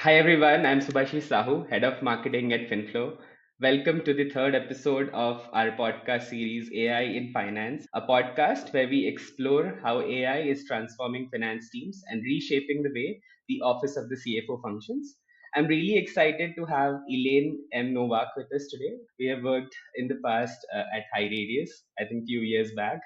Hi everyone, I'm Subhashish Sahu, Head of Marketing at FinFlow. Welcome to the third episode of our podcast series AI in Finance, a podcast where we explore how AI is transforming finance teams and reshaping the way the office of the CFO functions. I'm really excited to have Elaine M. Nowak with us today. We have worked in the past at High Radius, I think few years back,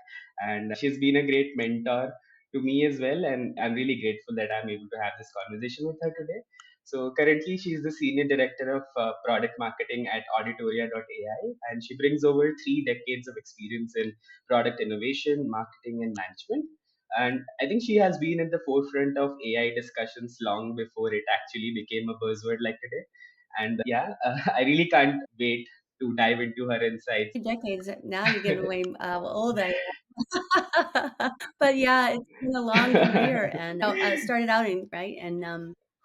and she's been a great mentor to me as well. And I'm really grateful that I'm able to have this conversation with her today. So currently, she's the senior director of product marketing at Auditoria.ai, and she brings over 3 decades of experience in product innovation, marketing, and management. And I think she has been at the forefront of AI discussions long before it actually became a buzzword like today. And I really can't wait to dive into her insights. Decades. Now you're giving away how old I am. But yeah, it's been a long career, and I started out in right, and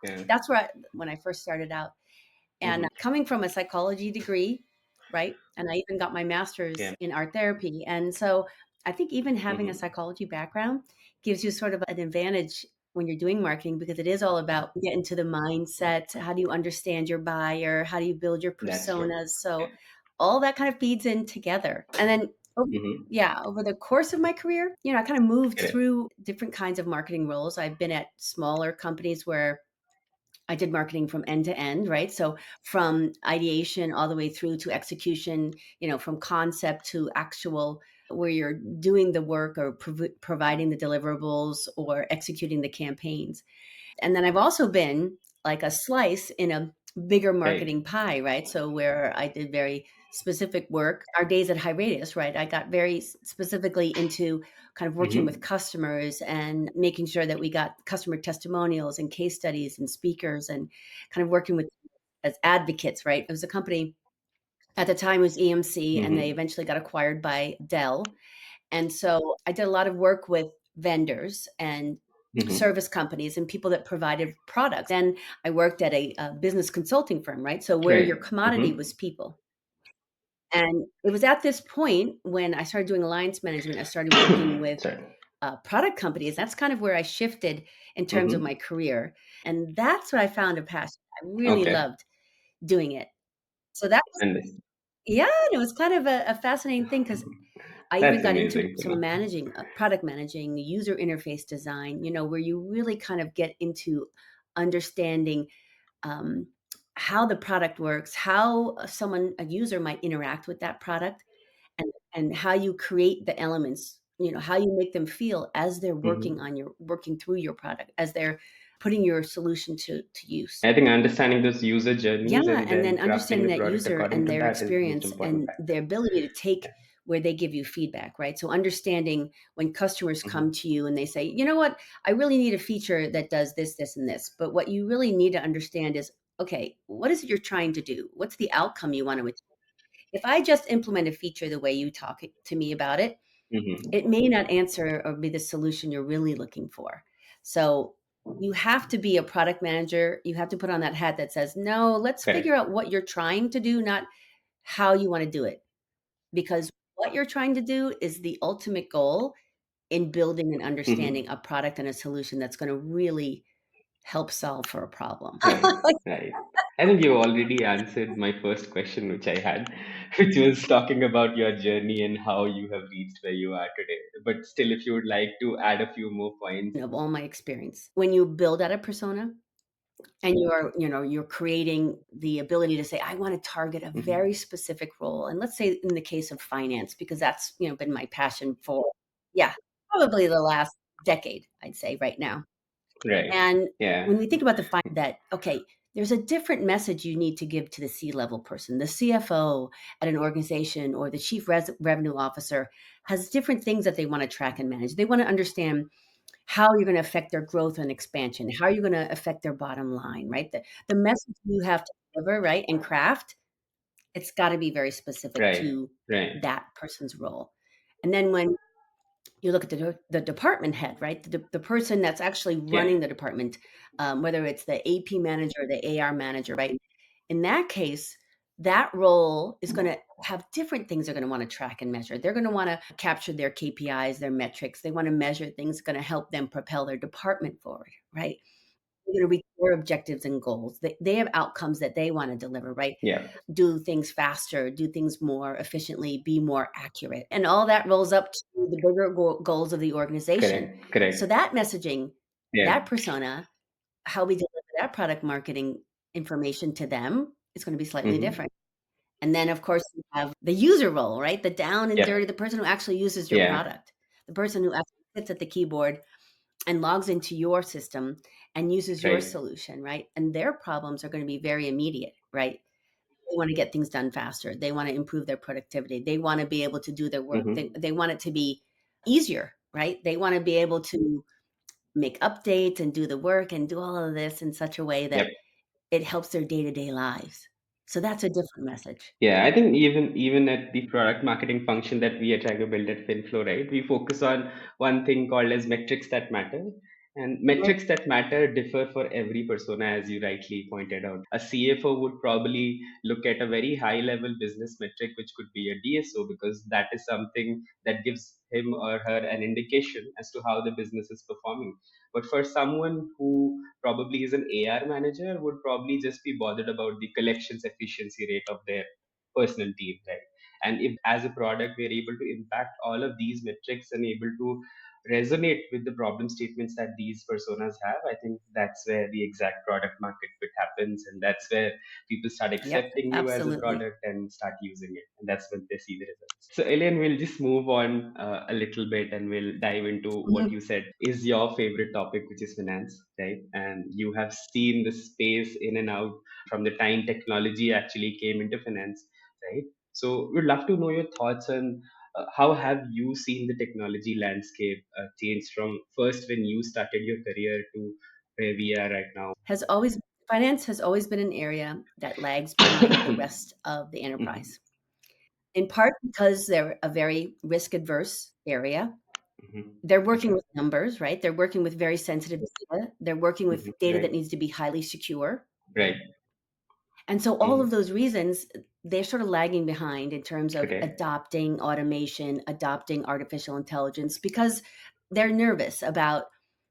Yeah. that's where when I first started out, and Hmm. coming from a psychology degree, right, and I even got my Yeah. master's in art therapy, and so I think even having a Hmm. psychology background gives you sort of an advantage when you're doing marketing because it is all about getting to the mindset. How do you understand your buyer? How do you build your That's true. personas? So all that kind of feeds in together. And then Hmm. yeah, over the course of my career, I kind of moved Correct. through different kinds of marketing roles. I've been at smaller companies where I did marketing from end to end, right? So from ideation all the way through to execution, from concept to actual where you're doing the work or providing the deliverables or executing the campaigns. And then I've also been like a slice in a bigger Right. marketing pie, right? So where I did very specific work, our days at High Radius, right? I got very specifically into kind of working with Hmm. customers and making sure that we got customer testimonials and case studies and speakers and kind of working with as advocates, right? It was a company at the time was EMC and they Hmm. eventually got acquired by Dell. And so I did a lot of work with vendors and Hmm. service companies and people that provided products. And I worked at a business consulting firm, right? So where your Right. commodity Hmm. was people. And it was at this point when I started doing alliance management, I started working with Sorry. product companies. That's kind of where I shifted in terms of Hmm. my career. And that's what I found a passion. I really Okay. loved doing it. So that was, And yeah, and it was kind of a fascinating thing because I even that's got into amazing to some know. managing, product managing, user interface design, where you really kind of get into understanding um, how the product works, how a user might interact with that product, and how you create the elements, how you make them feel as they're Hmm. working through your product, as they're putting your solution to use. I think understanding those user journeys Yeah, and and then then crafting understanding the that product user according and to their that is the most experience important and factor. their ability to take Yeah. where they give you feedback, right? So understanding when customers come Hmm. to you and they say, "You know what? I really need a feature that does this, this, and this." But what you really need to understand is, okay, what is it you're trying to do? What's the outcome you want to achieve? If I just implement a feature the way you talk to me about it, Hmm. it may not answer or be the solution you're really looking for. So you have to be a product manager. You have to put on that hat that says, no, let's figure Correct. out what you're trying to do, not how you want to do it. Because what you're trying to do is the ultimate goal in building and Hmm. understanding a product and a solution that's going to really help solve for a problem. Right. Right. I think you already answered my first question, which I had, which was talking about your journey and how you have reached where you are today. But still, if you would like to add a few more points. Of all my experience, when you build out a persona, and you're creating the ability to say, I want to target a Hmm. very specific role. And let's say in the case of finance, because that's, been my passion for, yeah, probably the last decade, I'd say right now. Right. And Yeah. when we think about that, okay, there's a different message you need to give to the C-level person. The CFO at an organization or the chief revenue officer has different things that they want to track and manage. They want to understand how you're going to affect their growth and expansion, how you're going to affect their bottom line, right? The message you have to deliver, right, and craft, it's got to be very specific Right. to Right. that person's role. And then when you look at the department head, right, the person that's actually Yeah. running the department, whether it's the AP manager or the AR manager, right? In that case, that role is going to have different things they're going to want to track and measure. They're going to want to capture their KPIs, their metrics. They want to measure things going to help them propel their department forward, right? They're going to reach their objectives and goals. They have outcomes that they want to deliver, right? Yeah. Do things faster, do things more efficiently, be more accurate. And all that rolls up to the bigger goals of the organization. Correct. Correct. So that messaging, that Yeah. persona, how we deliver that product marketing information to them is going to be slightly Hmm. different. And then, of course, you have the user role, right? The down and Yep. dirty, the person who actually uses your Yeah. product, the person who actually sits at the keyboard and logs into your system and uses your Right. solution, right? And their problems are going to be very immediate, right? They want to get things done faster. They want to improve their productivity. They want to be able to do their work. Hmm. They want it to be easier, right? They want to be able to make updates and do the work and do all of this in such a way Yep. that it helps their day-to-day lives. So that's a different message. Yeah, I think even at the product marketing function that we are trying to build at FinFlow, right? We focus on one thing called as metrics that matter. And Mhm. metrics that matter differ for every persona, as you rightly pointed out. A CFO would probably look at a very high level business metric, which could be a DSO, because that is something that gives him or her an indication as to how the business is performing. But for someone who probably is an AR manager, would probably just be bothered about the collections efficiency rate of their personal team, right? And if as a product we're able to impact all of these metrics and able to resonate with the problem statements that these personas have, I think that's where the exact product market fit happens, and that's where people start Yep, accepting you as a absolutely. product and start using it, and that's when they see the results. So Elaine, we'll just move on a little bit and we'll dive into what Mhm. you said is your favorite topic, which is finance, right? And you have seen the space in and out from the time technology actually came into finance, right? So we'd love to know your thoughts on how have you seen the technology landscape change from first when you started your career to where we are right now? Has always Finance has always been an area that lags behind the rest of the Mhm, enterprise. In part because they're a very risk adverse area. mhm. They're working Okay. with numbers, right? They're working with very sensitive data. They're working with Mhm. data that Right. needs to be highly secure. Right. And so all of Mhm. those reasons, they're sort of lagging behind in terms of Correct. adopting automation, adopting artificial intelligence, because they're nervous about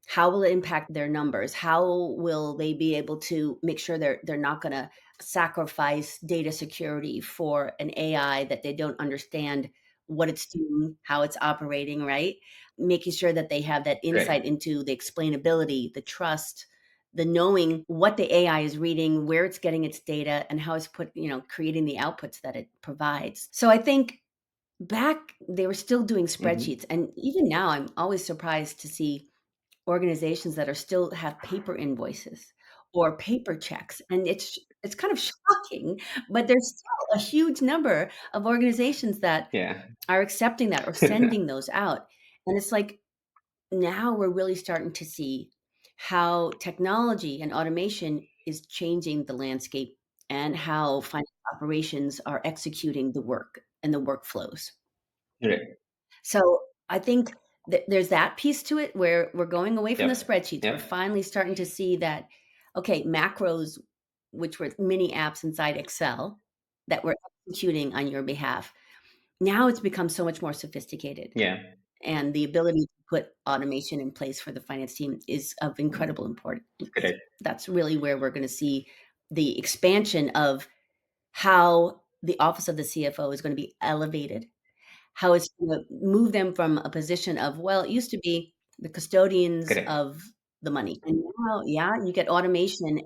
how will it impact their numbers? How will they be able to make sure they're not going to sacrifice data security for an AI that they don't understand what it's doing, how it's operating, right? Making sure that they have that insight Right. into the explainability, the trust, the knowing what the AI is reading, where it's getting its data, and how it's creating the outputs that it provides. So I think back they were still doing Mhm. spreadsheets, and even now I'm always surprised to see organizations that are still have paper invoices or paper checks, and it's kind of shocking, but there's still a huge number of organizations that Yeah. are accepting that or sending those out. And it's like now we're really starting to see how technology and automation is changing the landscape and how finance operations are executing the work and the workflows. Right. So I think there's that piece to it where we're going away from the Yep. spreadsheets. We're Yep. finally starting to see that, okay, macros, which were mini apps inside Excel that were executing on your behalf. Now it's become so much more sophisticated, Yeah. and the ability to put automation in place for the finance team is of incredible importance. Correct. That's really where we're going to see the expansion of how the office of the CFO is going to be elevated, how it's going to move them from a position of, well, it used to be the custodians Correct. of the money. And now, yeah, you get automation.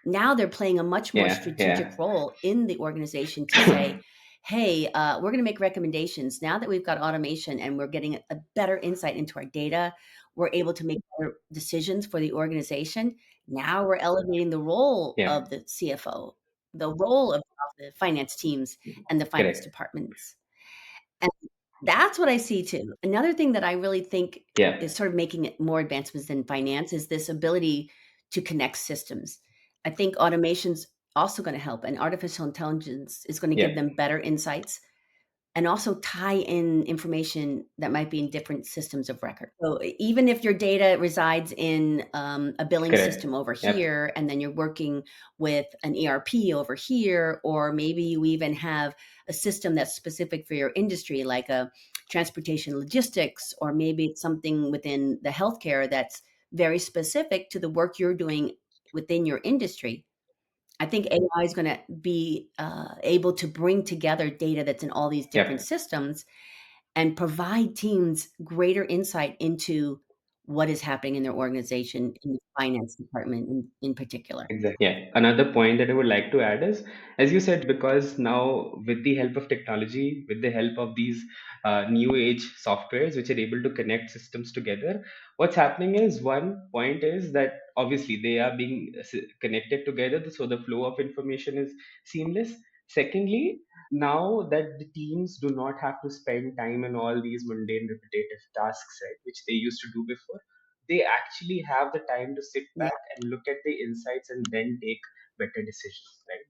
Now they're playing a much more Yeah. strategic Yeah. role in the organization to say, hey, we're going to make recommendations. Now that we've got automation and we're getting a better insight into our data, we're able to make better decisions for the organization. Now we're elevating the role Yeah. of the CFO, the role of the finance teams and the finance Correct. departments. And that's what I see too. Another thing that I really think Yeah. is sort of making it more advancements in finance is this ability to connect systems. I think automation's also going to help, and artificial intelligence is going to Yeah. give them better insights and also tie in information that might be in different systems of record. So even if your data resides in a billing Correct. system over Yep. here, and then you're working with an ERP over here, or maybe you even have a system that's specific for your industry, like a transportation logistics, or maybe it's something within the healthcare that's very specific to the work you're doing within your industry. I think AI is going to be able to bring together data that's in all these different Yep. systems and provide teams greater insight into what is happening in their organization, in the finance department in particular. Exactly. Yeah. Another point that I would like to add is, as you said, because now with the help of technology, with the help of these new age softwares which are able to connect systems together, what's happening is one point is that obviously they are being connected together, so the flow of information is seamless. Secondly, now that the teams do not have to spend time on all these mundane, repetitive tasks, right, which they used to do before, they actually have the time to sit Yeah. back and look at the insights and then take better decisions, right,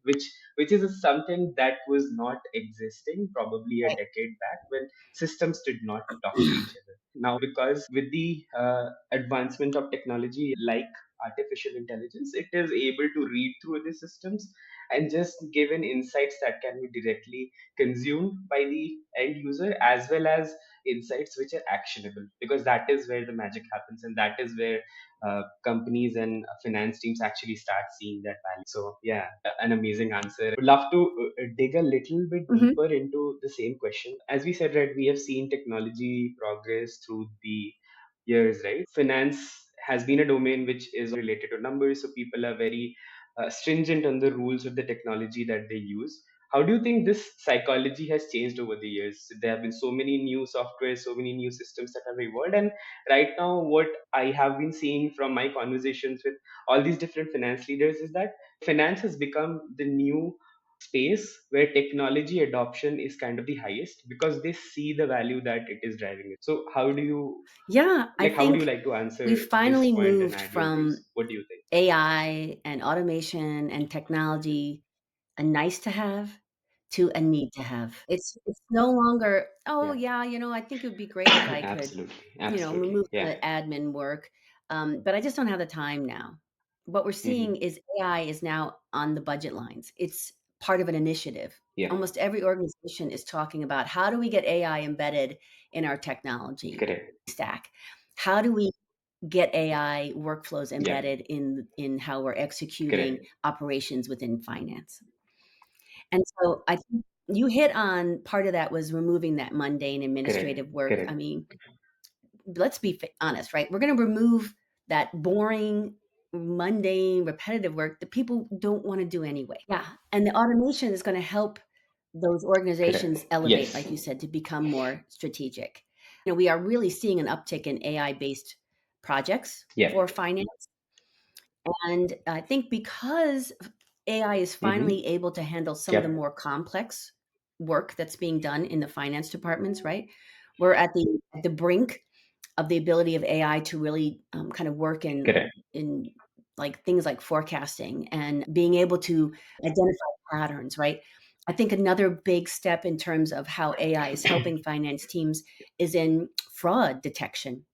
which is something that was not existing probably a Right. decade back when systems did not talk to each other. Now, because with the advancement of technology like artificial intelligence, it is able to read through the systems and just give in insights that can be directly consumed by the end user, as well as insights which are actionable, because that is where the magic happens, and that is where companies and finance teams actually start seeing that value. So yeah, an amazing answer. Would love to dig a little bit Mhm. deeper into the same question. As we said, right, we have seen technology progress through the years, right? Finance has been a domain which is related to numbers, so people are very stringent on the rules of the technology that they use. How do you think this psychology has changed over the years? There have been so many new software, so many new systems that have evolved, and right now, what I have been seeing from my conversations with all these different finance leaders is that finance has become the new space where technology adoption is kind of the highest because they see the value that it is driving it. So, Yeah, I how would you think like to we answer this finally point and moved add your from views? What do you think? AI and automation and technology, a nice to have, to a need to have. It's no longer, "Oh, Yeah, yeah, I think it would be great if I could, absolutely, absolutely. remove Yeah. the admin work, but I just don't have the time now." What we're seeing Hmm. is AI is now on the budget lines. It's part of an initiative. Yeah. Almost every organization is talking about, "How do we get AI embedded in our technology Correct. stack? How do we get AI workflows Yeah. embedded in how we're executing Correct. operations within finance?" And so I think you hit on part of that was removing that mundane Correct. administrative work. I Correct. mean, let's be honest, right? We're going to remove that boring, mundane, repetitive work that people don't want to do anyway. Yeah. And the automation is going to help those organizations Correct. elevate, Yes. like you said, to become more strategic. We are really seeing an uptick in AI based projects for Yep. finance. And I think because AI is Mm-hmm. finally able to handle some of the Yep. more complex work that's being done in the finance departments, right? We're at the brink of the ability of AI to really kind of work Correct. in like things like forecasting and being able to identify patterns, right? I think another big step in terms of how AI is helping finance teams is in fraud detection,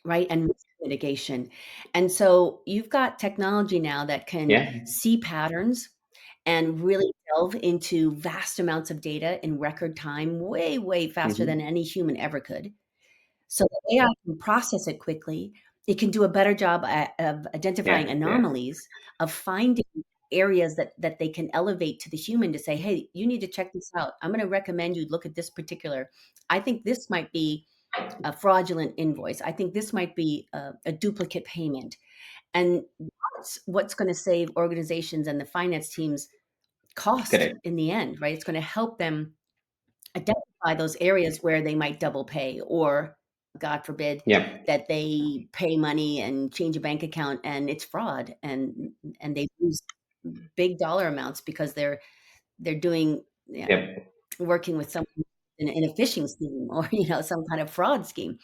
right? And risk mitigation. And so you've got technology now that can Yeah. see patterns and really delve into vast amounts of data in record time, way, way faster than Mm-hmm. any human ever could. So the AI can process it quickly. It can do a better job of identifying Yeah. Yeah. anomalies, of finding areas that they can elevate to the human to say, "Hey, you need to check this out. I'm going to recommend you look at this particular. I think this might be a fraudulent invoice. I think this might be a duplicate payment." And that's what's going to save organizations and the finance teams cost Correct. in the end, right? It's going to help them identify those areas where they might double pay or, God forbid, Yep. that they pay money and change a bank account and it's fraud and they lose big dollar amounts because they're doing, Yep. working with someone in a phishing scheme or some kind of fraud scheme.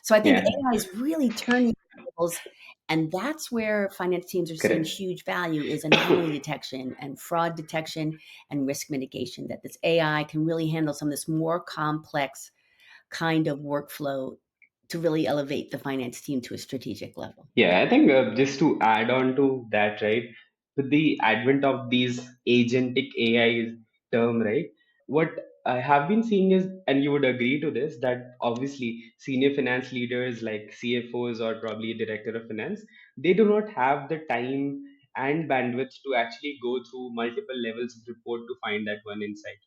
So I think Yeah. AI is really turning tables, and that's where finance teams are seeing Correct. huge value is anomaly detection and fraud detection and risk mitigation, that this AI can really handle some of this more complex kind of workflow to really elevate the finance team to a strategic level. Yeah, I think just to add on to that, right, with the advent of these agentic AI term, right, what I have been seeing is, and you would agree to this, that obviously senior finance leaders like CFOs or probably director of finance, they do not have the time and bandwidth to actually go through multiple levels of report to find that one insight.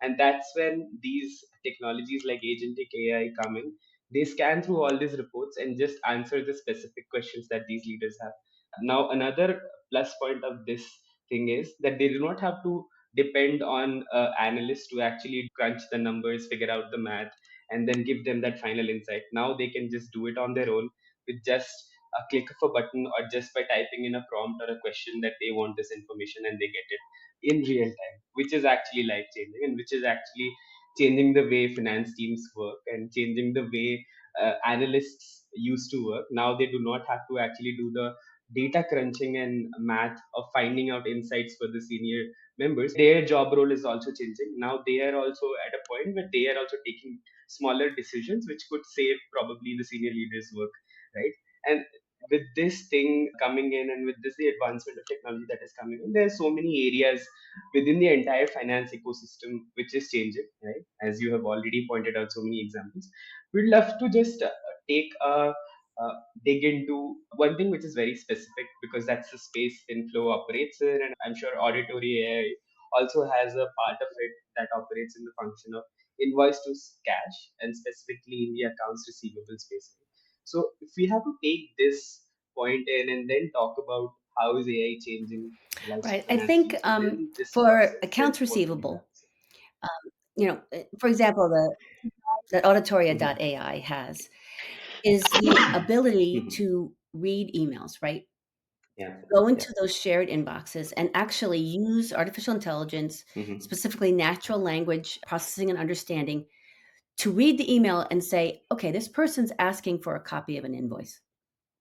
And that's when these technologies like agentic AI come in. They scan through all these reports and just answer the specific questions that these leaders have. Now, another plus point of this thing is that they do not have to depend on analysts to actually crunch the numbers, figure out the math, and then give them that final insight. Now they can just do it on their own with just a click of a button, or just by typing in a prompt or a question that they want this information, and they get it in real time, which is actually life changing, and which is actually changing the way finance teams work and changing the way analysts used to work. Now they do not have to actually do the data crunching and math of finding out insights for the senior members. Their job role is also changing. Now they are also at a point where they are also taking smaller decisions, which could save probably the senior leaders' work, right? And with this thing coming in, and with this the advancement of technology that is coming in, there are so many areas within the entire finance ecosystem which is changing, right? As you have already pointed out so many examples, we'd love to just take a dig into one thing which is very specific, because that's the space Inflow operates in, and I'm sure auditory AI also has a part of it that operates in the function of invoice to cash, and specifically in the accounts receivable space. So if we have to take this point in and then talk about how is AI changing the lives of Right. I finance think teams within this for process, then accounts what would you have receivable, to say? um, for example, that Mhm. auditoria.ai has is the ability Mhm. to read emails, right? Yeah. Go Yeah. into those shared inboxes and actually use artificial intelligence, Mhm. specifically natural language processing and understanding, to read the email and say, okay, this person's asking for a copy of an invoice.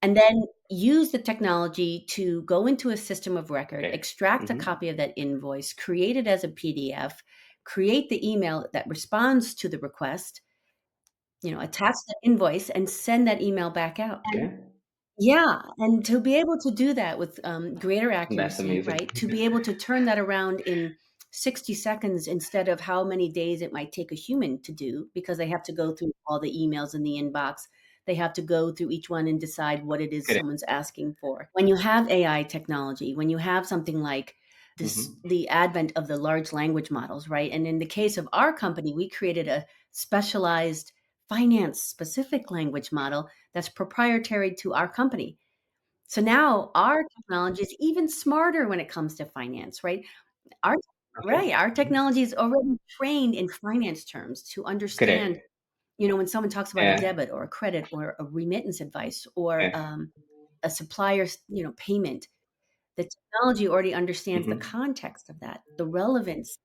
And then use the technology to go into a system of record, Correct. extract a Mhm. copy of that invoice, create it as a PDF, create the email that responds to the request, attach the invoice and send that email back out. Yeah. Yeah, and to be able to do that with, greater That's accuracy, amazing. right? To be able to turn that around in 60 seconds instead of how many days it might take a human to do, because they have to go through all the emails in the inbox. They have to go through each one and decide what it is Correct. someone's asking for. When you have AI technology, when you have something like this, Mhm. the advent of the large language models, right? And in the case of our company, we created a specialized finance specific language model that's proprietary to our company. So now our technology is even smarter when it comes to finance, right? Our Okay. right, our Mhm. technology is already trained in finance terms to understand, Correct. when someone talks about a Yeah. debit or a credit or a remittance advice or Yeah. a supplier's, payment. The technology already understands the Mhm. context of that, the relevance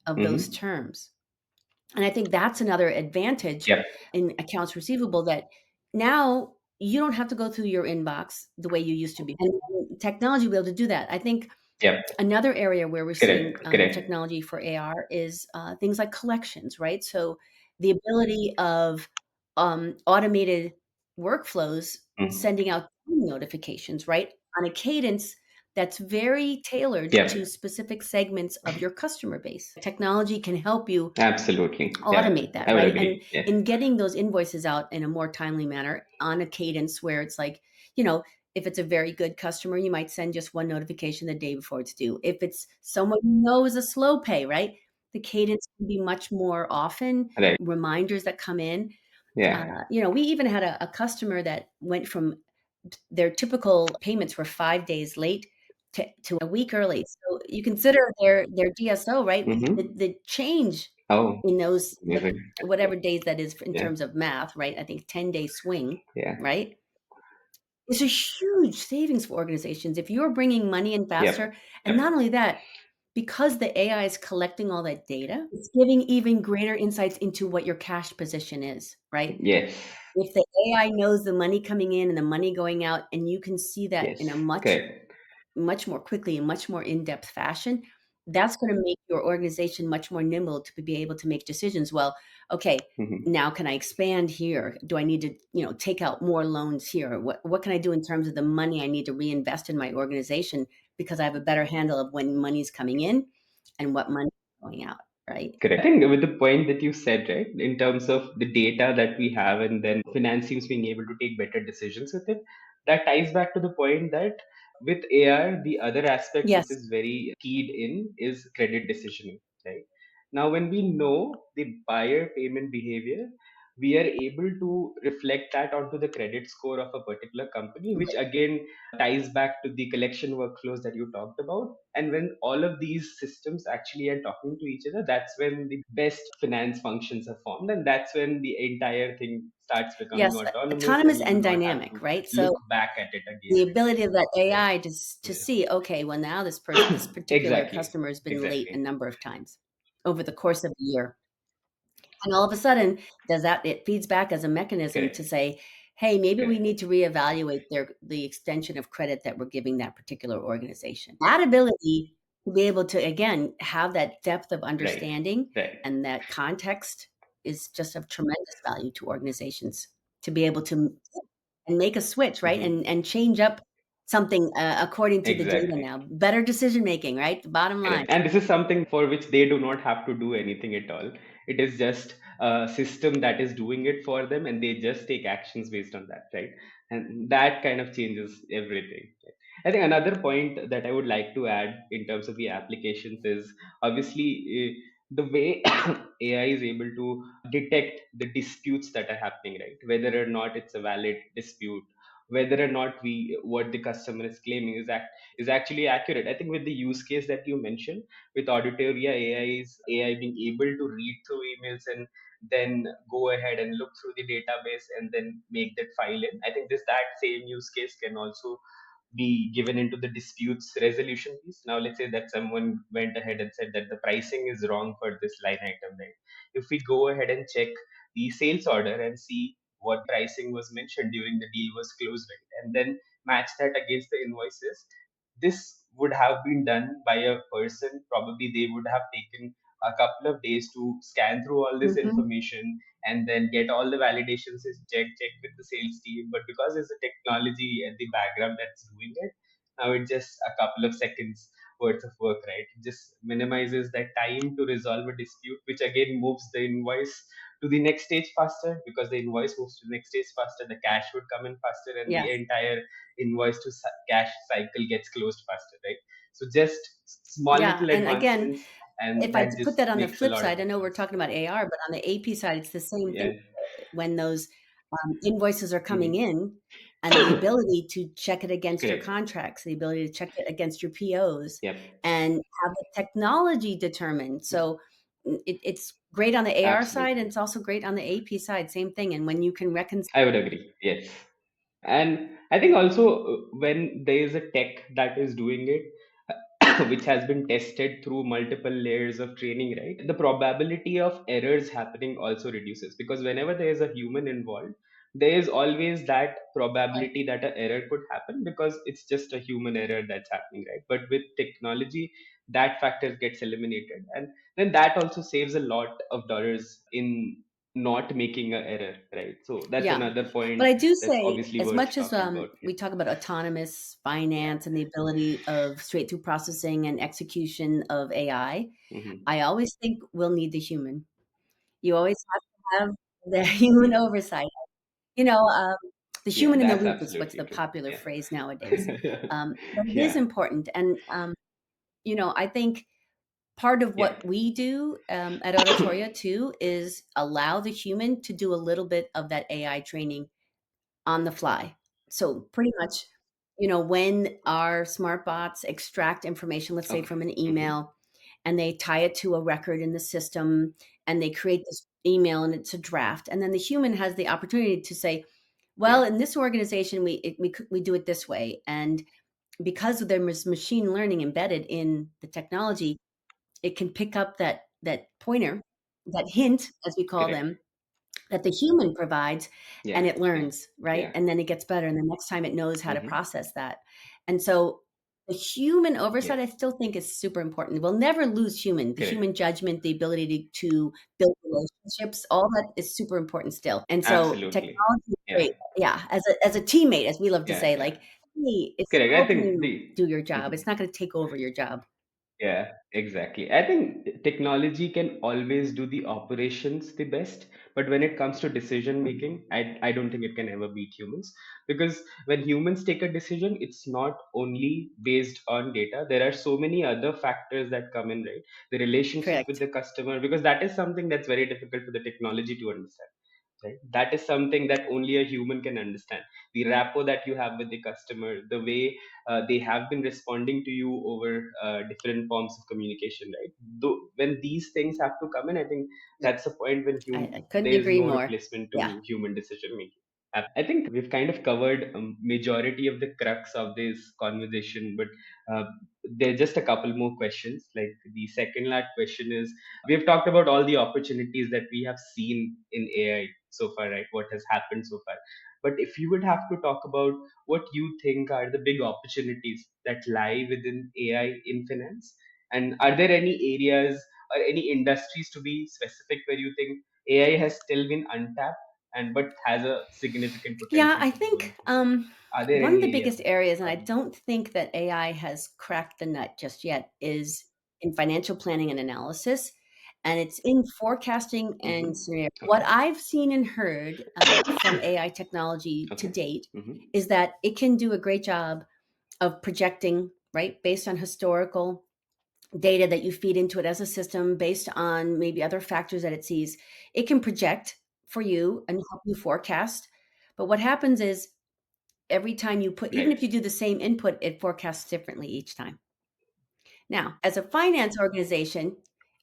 of those Mhm. terms. And I think that's another advantage Yep. in accounts receivable, that now you don't have to go through your inbox the way you used to be. And technology will be able to do that. I think Yep. another area where we're seeing Correct. Correct. technology for AR is things like collections, right? So the ability of automated workflows Mhm. sending out notifications, right? On a cadence that's very tailored to Yep. specific segments of your customer base. Technology can help you Absolutely. automate Yep. that, I would right? And agree. Yeah. in getting those invoices out in a more timely manner on a cadence where it's like, if it's a very good customer, you might send just one notification the day before it's due. If it's someone you know is a slow pay, right? The cadence can be much more often, Right. reminders that come in. Yeah. We even had a customer that went from their typical payments were 5 days late to a week early. So you consider their DSO, right? Mhm. The change Oh, in those, amazing. whatever days that is in Yeah. terms of math, right? I think 10-day swing, Yeah. right? It's a huge savings for organizations if you're bringing money in Yep. faster. And not Yep. only that, because the AI is collecting all that data, it's giving even greater insights into what your cash position is, right? Yes. If the AI knows the money coming in and the money going out, and you can see that Yes. in a much Correct. much more quickly and much more in-depth fashion, that's going to make your organization much more nimble to be able to make decisions. Well, okay, Mhm. now can I expand here? Do I need to, take out more loans here? What can I do in terms of the money I need to reinvest in my organization, because I have a better handle of when money's coming in and what money is going out. right? Correct. I think with the point that you said, right, in terms of the data that we have and then finance teams being able to take better decisions with it, that ties back to the point that with AR, the other aspect which Yes. is very keyed in is credit decisioning, right? Now, when we know the buyer payment behavior, we are able to reflect that onto the credit score of a particular company, which Right. again ties back to the collection workflows that you talked about. And when all of these systems actually are talking to each other, that's when the best finance functions are formed. And that's when the entire thing starts becoming Yes, autonomous and autonomous you do and not have dynamic, to right? look So back at it again the and ability of that again. Right. AI to Yeah. see, okay, well now this particular Exactly. customer has been late a Exactly. number of times over the course of a year. And all of a sudden, does that it feeds back as a mechanism to Correct. say, hey, maybe we Correct. need to reevaluate the extension of credit that we're giving that particular organization. That ability to be able to again have that depth of Right. understanding Right. and that context is just of tremendous value to organizations to be able to and make a switch, right? Hmm. And change up something according to the data Exactly. now. Better decision making, right? The bottom line. Correct. And this is something for which they do not have to do anything at all. It is just a system that is doing it for them and they just take actions based on that, right? And that kind of changes everything. I think another point that I would like to add in terms of the applications is obviously the way AI is able to detect the disputes that are happening, right? Whether or not it's a valid dispute, whether or not we what the customer is claiming is actually accurate. I think with the use case that you mentioned with Auditoria, AI being able to read through emails and then go ahead and look through the database and then make that file in. I think this that same use case can also be given into the disputes resolution piece. Now, let's say that someone went ahead and said that the pricing is wrong for this line item, right? If we go ahead and check the sales order and see what pricing was mentioned during the deal was closed, right, and then match that against the invoices, this would have been done by a person. Probably they would have taken a couple of days to scan through all this Hmm. information and then get all the validations is check with the sales team. But because there's a technology at the background that's doing it, now it's just a couple of seconds worth of work, right? It just minimizes that time to resolve a dispute, which again moves the invoice to the next stage faster. Because the invoice moves to the next stage faster, the cash would come in faster and the Yes. entire invoice to cash cycle gets closed faster, right? So just small Yeah. little And again, advancements, and if I that put just that on the makes a flip lot of side, I know we're difference. talking about AR, but on the AP side, it's the same thing. Yeah. When those invoices are coming Hmm. in and the ability to check it against your Correct. contracts, the ability to check it against your POs Yep. and have the technology determined. So it's great on the AR side and Absolutely. it's also great on the AP side. Same thing. And when you can reconcile. I would agree. Yes. And I think also when there is a tech that is doing it, which has been tested through multiple layers of training, right? The probability of errors happening also reduces because whenever there is a human involved, there is always that Right. probability that an error could happen because it's just a human error that's happening, right? But with technology, that factor gets eliminated. And then that also saves a lot of dollars in not making an error, right? So that's Yeah. another But point I do that's say, obviously as worth much as talking about. we talk about autonomous finance and the ability of straight through processing and execution of AI, Hmm. I always think we'll need the human. You always have to have the human oversight. You know, the Yeah, human in the that's loop is what's absolutely the true. popular Yeah. phrase nowadays. But it is Yeah. important. And, I think part of Yep. what we do at Auditoria too is allow the human to do a little bit of that AI training on the fly. So pretty much, when our smart bots extract information, let's say Okay. from an Hmm. email, and they tie it to a record in the system, and they create this email and it's a draft, and then the human has the opportunity to say, well, Yeah. in this organization, we do it this way, and because there was machine learning embedded in the technology, it can pick up that pointer, that hint, as we call Correct. them, that the human provides, and Yeah. it Yeah. learns, right? Yeah. And then it gets better, and the next time it knows how to Hmm. process that. And so the human Yeah. oversight, I still think is super important. We'll never lose the Correct. human judgment, the ability to build relationships, all that is super important still. And so Absolutely. technology is Yeah. great. Yeah, as a teammate, as we love to Yeah. say, Yeah. like, hey, it's Correct. I helping think you the do your job. Mhm. It's not going to take over your job. Yeah, exactly. I think technology can always do the operations the best, but when it comes to decision making, I don't think it can ever beat humans, because when humans take a decision, it's not only based on data. There are so many other factors that come in, right? The relationship with Correct. the customer, because that is something that's very difficult for the technology to understand, right? That is something that only a human can understand. The rapport that you have with the customer, the way they have been responding to you over different forms of communication, right? Though when these things have to come in, I think Yeah, that's the point when I couldn't there is agree no more. replacement Yeah. to human decision making. I think we've kind of covered majority of the crux of this conversation, but uh, there are just a couple more questions. Like the second last question is, we've talked about all the opportunities that we have seen in AI so far, right? What has happened so far. But if you would have to talk about what you think are the big opportunities that lie within AI in finance, and are there any areas or any industries to be specific where you think AI has still been untapped and but has a significant Yeah, potential I to grow in think future? Are there one of any the areas biggest that you areas, can and I comment? don't think that AI has cracked the nut just yet, is in financial planning and analysis, and it's in forecasting and Mm-hmm. scenario. What Okay. I've seen and heard from AI technology to Okay. date Mm-hmm. is that it can do a great job of projecting, right, based on historical data that you feed into it as a system, based on maybe other factors that it sees. It can project for you and help you forecast. But what happens is every time you put, even if Right. you do the same input, it forecasts differently each time. Now, as a finance organization,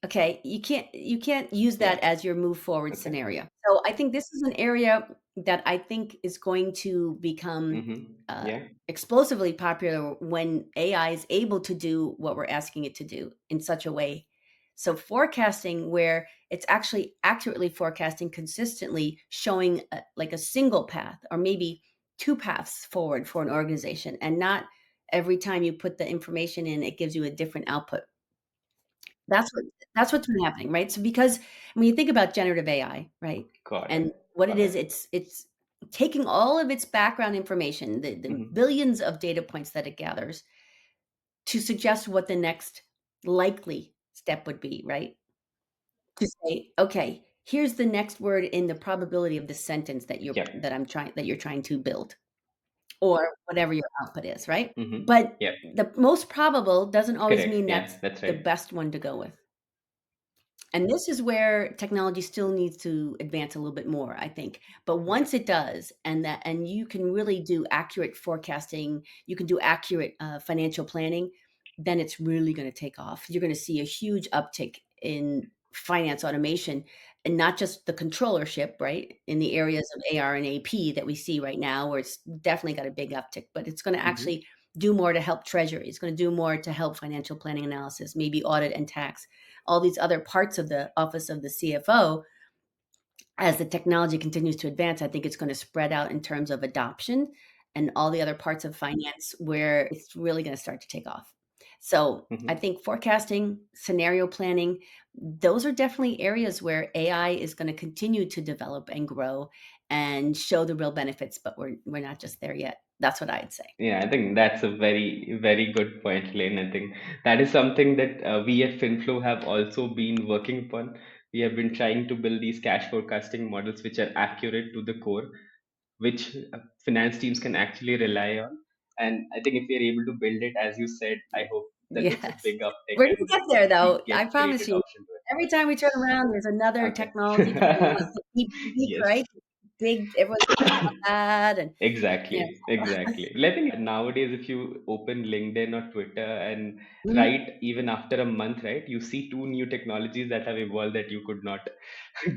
okay, you can't use Yeah. that as your move forward Okay. scenario. So I think this is an area that I think is going to become Mm-hmm. uh, Yeah. explosively popular when AI is able to do what we're asking it to do in such a way. So forecasting, where it's actually accurately forecasting, consistently showing like a single path or maybe two paths forward for an organization, and not every time you put the information in, it gives you a different output. That's what that's what's been happening, right? So because when you think about generative AI, right? Got And it. what it Got is, it. it's taking all of its background information, the Mm-hmm. billions of data points that it gathers to suggest what the next likely step would be, right? To say, okay, here's the next word in the probability of the sentence Yep. that you're trying to build, or whatever your output is, right? Mm-hmm. But Yep. the most probable doesn't always Correct. mean Yeah. that's That's the right. best one to go with. And this is where technology still needs to advance a little bit more, I think. But Yeah. once it does, and you can really do accurate forecasting, you can do accurate financial planning, then it's really going to take off. You're going to see a huge uptick in finance automation, and not just the controllership, right? In the areas of AR and AP that we see right now, where it's definitely got a big uptick, but it's going to Mm-hmm. actually do more to help treasury. It's going to do more to help financial planning analysis, maybe audit and tax, all these other parts of the office of the CFO. As the technology continues to advance, I think it's going to spread out in terms of adoption and all the other parts of finance where it's really going to start to take off. So I Mm-hmm. think forecasting, scenario planning, those are definitely areas where AI is going to continue to develop and grow and show the real benefits, but we're not just there yet. That's what I'd say. Yeah, I think that's a very, very good point, Lane. I think that is something that we at FinFlow have also been working upon. We have been trying to build these cash forecasting models which are accurate to the core, which finance teams can actually rely on. And I think if we are able to build it, as you said, I hope that it's a Yes. big uptick We're and gonna get there we though, get I great promise you. adoption to Every time we turn around, there's another it. technology coming out, Okay. the beep, Yes. right? Big, everyone's talking about that, and, you Exactly, know. exactly. Well, I think nowadays, if you open LinkedIn or Twitter and Mhm. write even after a month, right, you see two new technologies that have evolved that you could not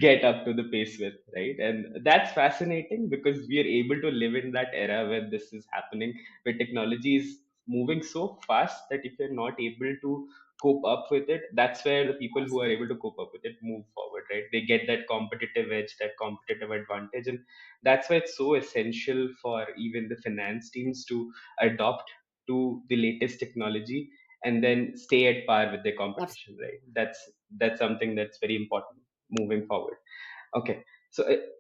get up to the pace with, right? And that's fascinating because we are able to live in that era where this is happening, where technology is moving so fast that if you're not able to cope up with it, that's where the people who are able to cope up with it move forward, right? They get that competitive edge, that competitive advantage, and that's why it's so essential for even the finance teams to adopt to the latest technology and then stay at par with their Abs competition, right? That's something that's very important moving forward. Okay.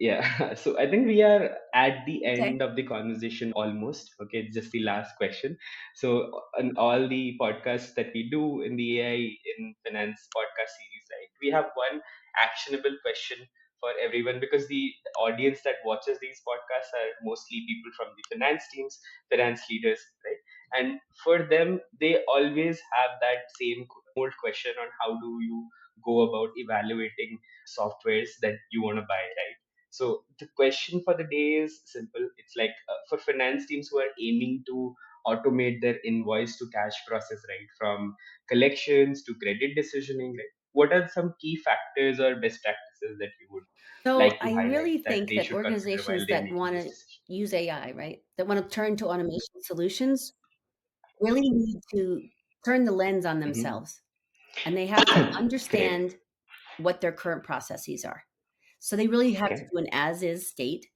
Yeah, so I think we are at the Okay. end of the conversation almost. Okay, it's just the last question. So, on all the podcasts that we do in the AI in Finance podcast series, right, we have one actionable question for everyone, because the audience that watches these podcasts are mostly people from the finance teams, finance leaders, right? And for them, they always have that same old question on how do you go about evaluating softwares that you want to buy, right? So the question for the day is simple. It's like, for finance teams who are aiming to automate their invoice to cash process, right, from collections to credit decisioning, right? What are some key factors or best practices that you would So like to I highlight really that think they that should consider while organizations they're that making want this to decision? use AI, right, that want to turn to automation solutions, really need to turn the lens on Hmm. themselves, and they have to Correct. understand what their current processes are. So they really have to Okay. do an as is state,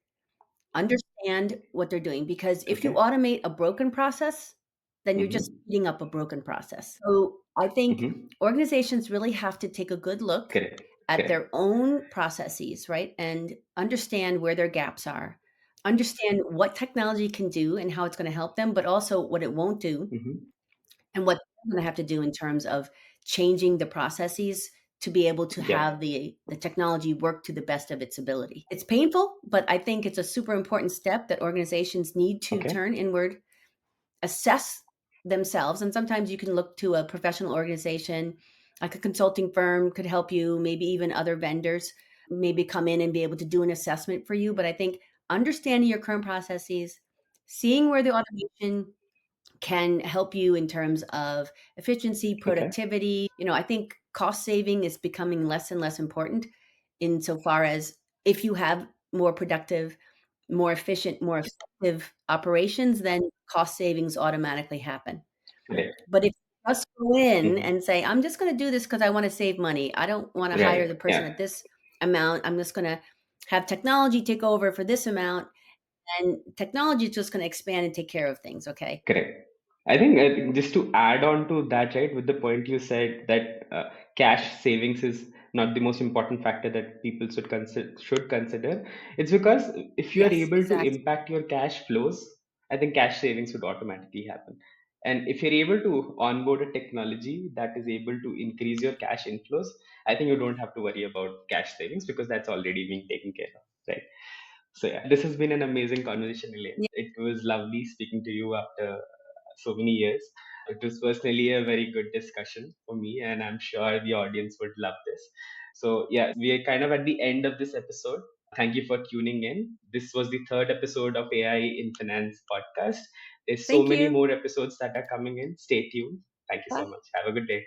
understand what they're doing, because if you Okay. automate a broken process, then you're just Hmm. speeding up a broken process. So I think Hmm. organizations really have to take a good look Correct. at Correct. their own processes, right? And understand where their gaps are. Understand what technology can do and how it's going to help them, but also what it won't do Hmm. and what they're going to have to do in terms of changing the processes to be able to Yeah. have the technology work to the best of its ability. It's painful, but I think it's a super important step that organizations need to Okay. turn inward, assess themselves, and sometimes you can look to a professional organization, like a consulting firm could help you, maybe even other vendors maybe come in and be able to do an assessment for you. But I think understanding your current processes, seeing where the automation can help you in terms of efficiency, Okay. productivity. I think cost saving is becoming less and less important insofar as if you have more productive, more efficient, more effective operations, then cost savings automatically happen. Correct. But if you just go in Hmm. and say, I'm just going to do this because I want to save money, I don't want to hire the Right. person Yeah. at this amount, I'm just going to have technology take over for this amount, and technology is just going to expand and take care of things. Okay. Correct. I think just to add on to that, right, with the point you said that cash savings is not the most important factor that people should consider. It's because if you are Yes, able to exactly. impact your cash flows, I think cash savings would automatically happen. And if you're able to onboard a technology that is able to increase your cash inflows, I think you don't have to worry about cash savings because that's already being taken care of, right? So yeah, this has been an amazing conversation, Elaine. Yeah, It was lovely speaking to you after so many years. It was personally a very good discussion for me, and I'm sure the audience would love this. So yeah, we are kind of at the end of this episode. Thank you for tuning in. This was the third episode of AI in Finance podcast. There's so thank many you. more episodes that are coming in. Stay tuned. Thank you so Bye. much. Have a good day.